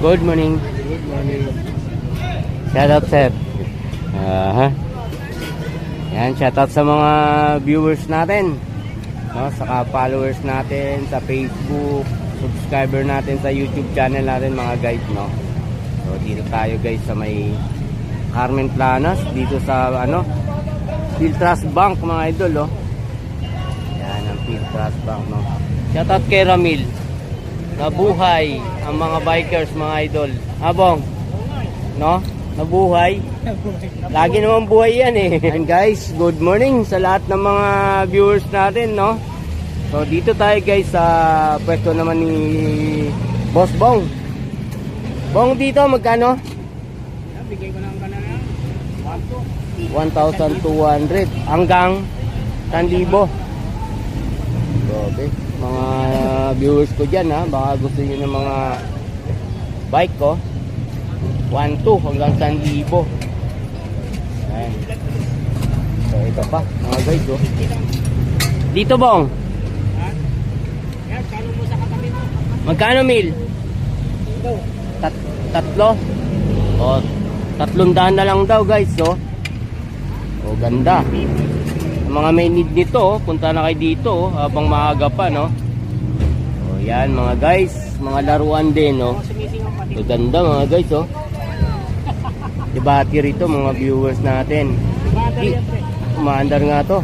Good morning. Good morning. Shout out, sir. Yan, shout out sa mga viewers natin. No, saka followers natin sa Facebook, subscriber natin sa YouTube channel natin mga guys, no. So dito tayo guys sa may Carmen Planas, dito sa Philtrust Bank mga idol, oh. Yan ang Philtrust Bank, no. Shout out kay Ramil. Nabuhay ang mga bikers mga idol. Abong, no? Nabuhay. Lagi naman buhay yan eh. And guys, good morning sa lahat ng mga viewers natin, no? So dito tayo guys sa pwesto naman ni Boss Bong. Bong, dito magkano? Bigay ko lang kanina 1,200 hanggang 1,000. Grabe. Mga viewers ko dyan, ha, baka gusto nyo ng mga bike ko. 1,200 hanggang 1,000. Ayan. So ito pa mga guys, oh. Dito Bong, magkano mil? Tatlo. O 300 na lang daw guys, oh. O ganda. Mga may need nito, punta na kayo dito, oh, habang maaga pa, no. O yan mga guys, mga laruan din, no. So ganda mga guys, oh. Di battery to mga viewers natin. Umaandar nga to.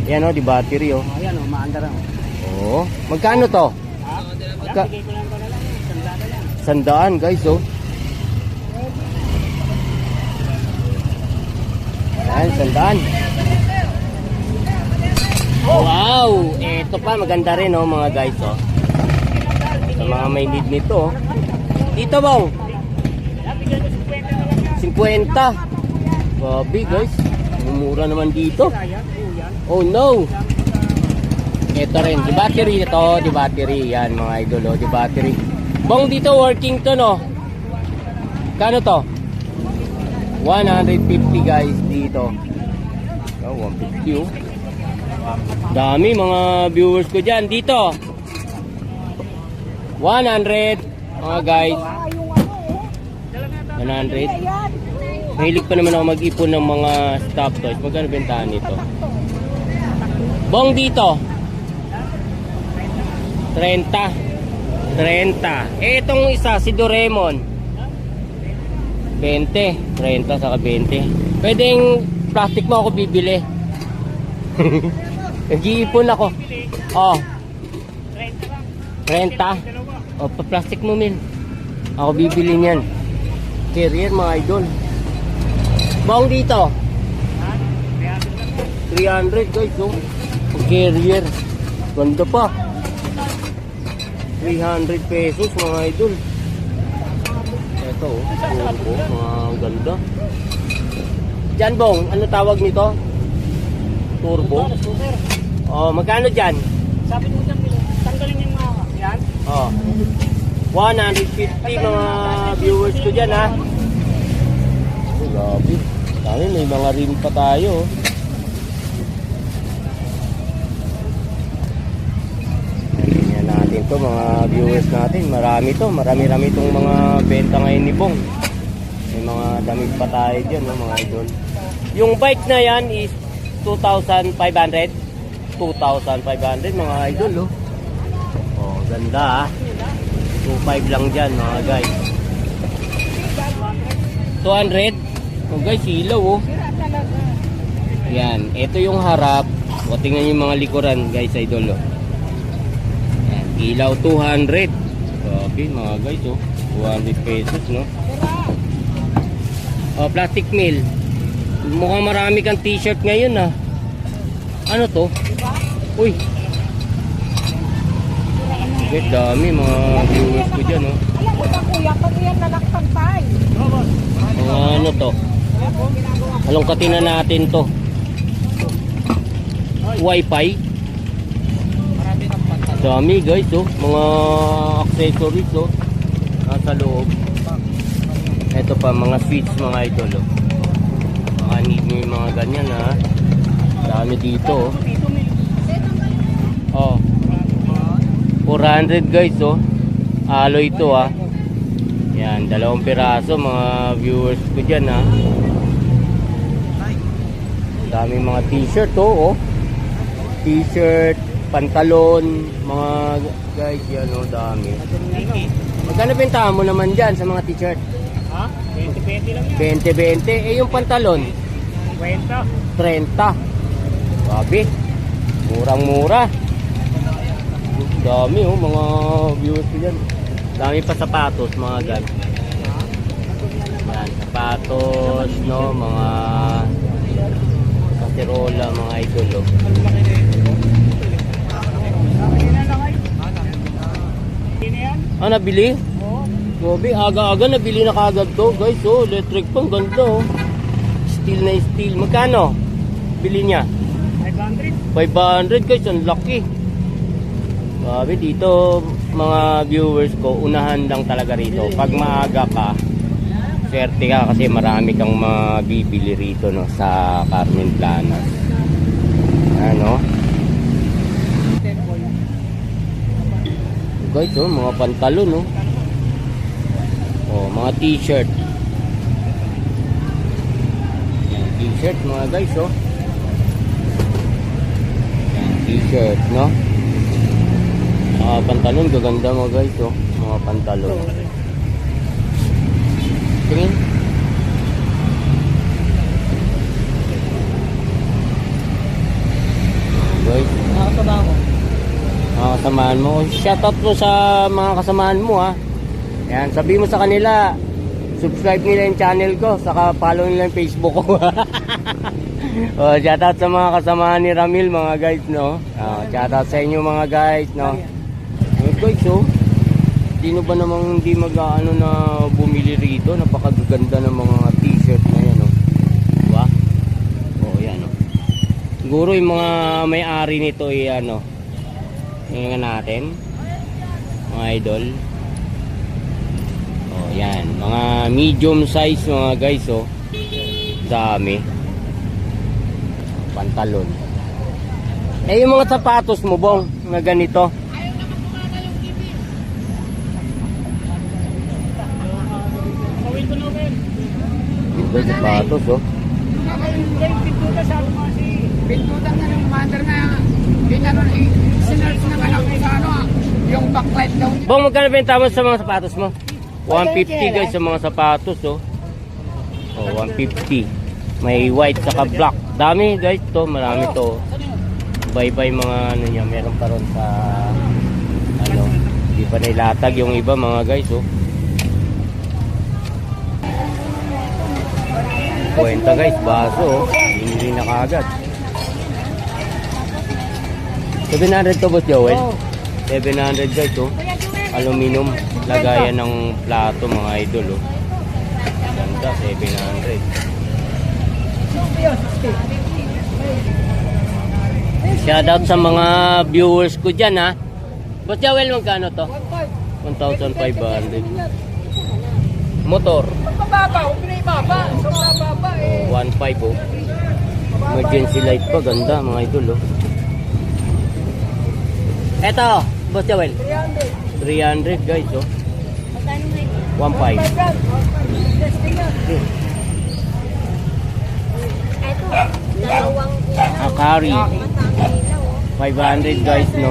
Yan, oh, di battery, oh. Ayan, umaandar ang. Oo. Magkano to? Bigay ko lang kanina 100 100 lang. guys, oh. Ayan, 100. Wow! Ito pa, maganda rin, oh, mga guys, oh. Sa mga may need nito, oh. Dito, Bong. 50. Grabe, guys. Mumura naman dito. Oh, no. Ito rin, di battery ito, di battery. Yan, mga idol, oh, di battery. Bong, dito working to, no? Kano to? 150 guys dito. Oh, 150, oh. Dami mga viewers ko dyan. Dito 100 mga guys. 100. Mahilig pa naman ako mag-ipon ng mga stop toys. Magkano bentahan nito? Bong, dito 30. Itong isa si Doraemon 20. 30 saka 20. Pwedeng plastic mo ako bibili. Nag-iipon ako. Oh. 30. Oh, pa-plastic mo, Mil. Ako bibili niyan. Carrier, mga idol. Bong, dito 300 guys, oh. Carrier. Ganda pa. 300 pesos mga idol. Ito, oh. Turbo, mga ganda. Diyan, Bong, ano tawag nito? Turbo. Oh, magkano dyan? Sabi mo dyan, tanggalin yung mga yan. Oh. 150 mga viewers ko dyan, ha. Oh, grabe. Dami, may mga rim pa tayo. Tingnan natin to mga viewers natin. Marami to. Marami-rami itong mga benta ngayon ni Bong. May mga damit pa tayo dyan, no, mga idol. Yung bike na yan is 2,500 mga idol, oh. Oh, ganda, ah. 2,500 lang dyan mga guys. 200. Oh guys, ilaw, oh. Yan, ito yung harap. O tingnan yung mga likuran guys, idol, oh. Yan, ilaw 200. Okay mga guys, oh. 200 pesos, no. Oh, plastic mill. Mukhang marami kang t-shirt ngayon, ah. Ano to? Uy. Wait, dami mga viewers ko dyan, oh. Alam mo ba kuya, pag yan nalaktampay. Mga ano to? Halongkatin na natin to. Wi-Fi. Dami guys, oh. Mga accessories, oh. Nasa loob. Ito pa, mga switch mga idol, oh. Mga need nyo yung mga ganyan, ha. Dami dito, oh. Oh. 400 guys, oh. Alloy ito, ah. Yan, 2 piraso mga viewers ko dyan ha. Daming mga t-shirt oh. T-shirt, pantalon, mga guys yan oh, dami. Magkano bentahan mo naman dyan sa mga t-shirt? Ha? 20-20 lang yan. 20-20. Eh yung pantalon? 20. 30. Sabi, murang-mura. Dami oh, mga viewers ko dyan. Dami pa sapatos mga guys. Yan, sapatos, no, mga kasirola, mga idol oh. Ah, nabili? Oo. Gobi, aga-aga nabili na kagad to guys oh. Electric pang ganda oh. Steel na steel. Magkano? Bili niya? 500. 500 guys, ang laki. Sabi dito mga viewers ko, unahan lang talaga rito. Pag maaga ka, swerte ka kasi marami kang mabibili rito no, sa Carmen Planas. Ano? Guys, oh, mga pantalon oh. Oh, mga t-shirt. Yan, t-shirt mga guys oh. Yan, t-shirt no. Pantalon, gaganda mga guys oh. Mga pantalon. Tingin. Guys, mga kasamahan mo. Shoutout mo sa mga kasamahan mo ha. Yan, sabi mo sa kanila, subscribe nila yung channel ko, saka follow nila yung Facebook ko. Oh, shoutout sa mga kasamahan ni Ramil mga guys no. Shoutout sa inyo mga guys no. Guys oh, sino ba namang hindi mag-ano na bumili rito? Napakaganda ng mga t-shirt na yan oh. Diba? Oh yan oh. Siguro yung mga may-ari nito ay ano, tingnan natin mga idol. Oh yan, mga medium size mga guys oh. Dami. Pantalon. Eh yung mga sapatos mo bong na ganito. Ito sapatos oh. Pintutan nga ng mother na ginano sinerge na lang sa ano, yung backlight daw. Bong, magkano benta mo sa mga sapatos mo? 150 guys sa mga sapatos oh. Oh, 150. May white saka black. Dami guys to, marami to. Bye-bye mga ano niya, meron pa ron sa ano, hindi pa nailatag yung iba mga guys oh. Kwenta guys, baso oh. Hindi na kagad. 700 to boss Joel? 700 guys oh. Aluminum. Lagayan ng plato mga idol oh. Ganda, 700. Shoutout sa mga viewers ko dyan ha. Boss Joel, magkano to? 1,500. Motor. Mababa, huwag na ibaba. So mababa eh. 1.5 oh. Emergency light pa, ganda mga idol oh. Eto, Boss Joel. 300 guys oh. 1.5. Akari. 500 guys no.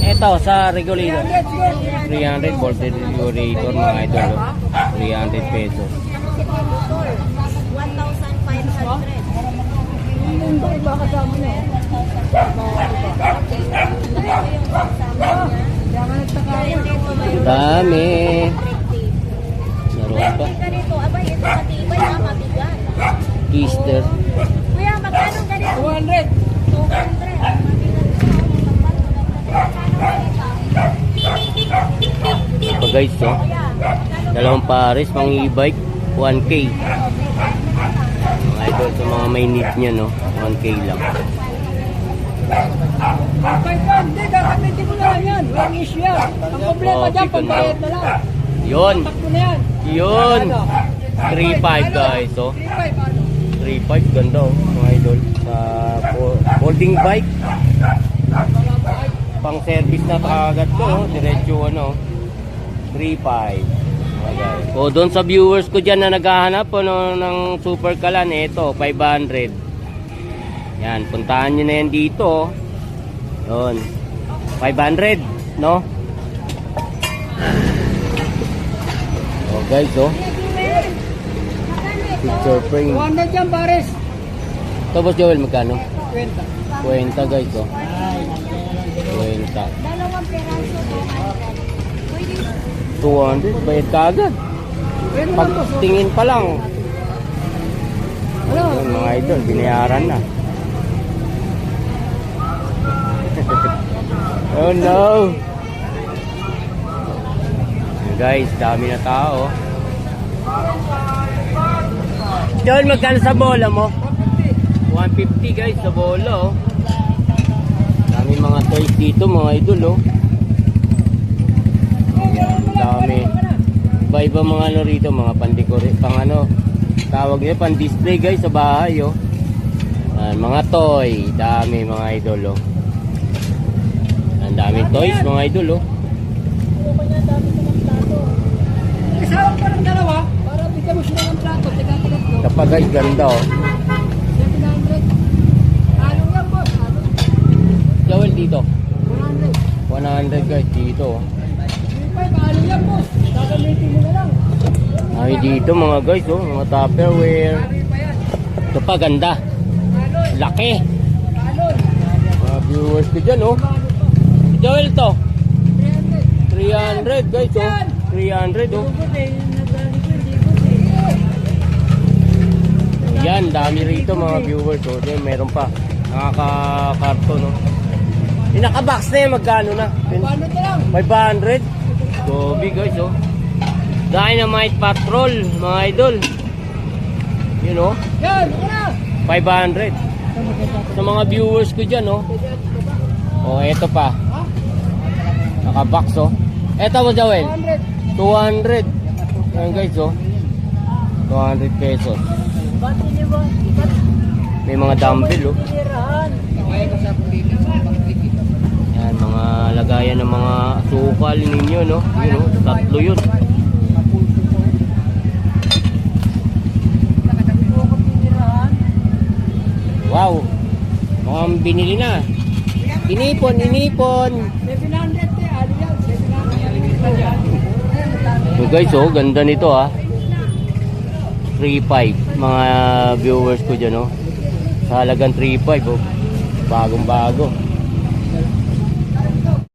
Eto sa regulator. 300 volt regulator mga idol oh. 300 pesos. 1,500. Dami. Naroon pa. Easter. Kuya, magkano ganito? 200. 200. Pa guys oh. Dalawang pares pang e-bike 1K. Mga idol sa mga may need niya no, 1K lang. Hindi, gagamitin mo na lang yan. Walang issue yan. Ang problema dyan, pagbayad na lang. Yun. Takbo na yan. Yun. 3.5 guys oh. 3.5 ano? 3.5 ganda oh mga idol. Sa folding bike. pang service na agad to, oh. Diretso ano, 3.5. Okay. O doon sa viewers ko dyan na naghahanap ano, ng super kalan, ito 500. Yan, puntahan nyo na yan dito. Yun, 500, no? Oh guys, oh, picture frame. 200 yan, pares. Ito Boss Joel, magkano? 20. 20 guys, oh. 20. Dalawang peraso, 200. 200, bayad ka agad. Pagtingin pa lang. Yun, mga idol, binayaran na. Oh no! Guys, dami na tao. Joel, magkano sa bola mo? 150 guys sa bola, oh. Dami mga toys dito, mga idol, oh. Dami. Iba-iba mga ano rito, mga pandikore, pang ano, tawag nila, pan display guys sa bahay, oh. Mga toy, dami mga idol, oh. Ang daming toys mga idol, oh. Isawag pa ng dalawa, para bigyan mo sila ng plato. Teka, tatlo. Kapag guys, ganda, oh. 700. Along yan, boss. Along. Joel dito. 100. 100 guys dito, oh. 35, along yan, boss. Gagamitin mo na lang. Ay dito mga guys, oh, mga Tupperware. Ari pa yan. Ito pa ganda. Alon. Laki. Alon. Mga viewers ko dyan, oh. Joel to. 300 guys, oh. 300, oh. Yan, dami rito mga viewers, oh. Then, meron pa. Nakaka-karton, oh. Yung naka-box na yan, magkano na? 100 na lang. 500. Gobi guys, oh. Dynamite Patrol, mga idol. You know, Yan, una. 500. Sa mga viewers ko dyan, oh. Oh, eto pa. Naka-box, oh. Eto mo, Joel. 100. 200. Yan guys, oh. 200 pesos. May mga dumbbell, oh. Okay, kasi ako dito sa pagkikita. Yan, mga lagayan ng mga sukal ninyo, no? Yun, oh. Tatlo yun. Wow. Mukhang binili na. Inipon. 700 eh, ali yan. 700. So guys, oh, ganda nito, ah. 3.5 mga viewers ko dyan, oh. Sa halagang 3.5, oh. Bagong bago.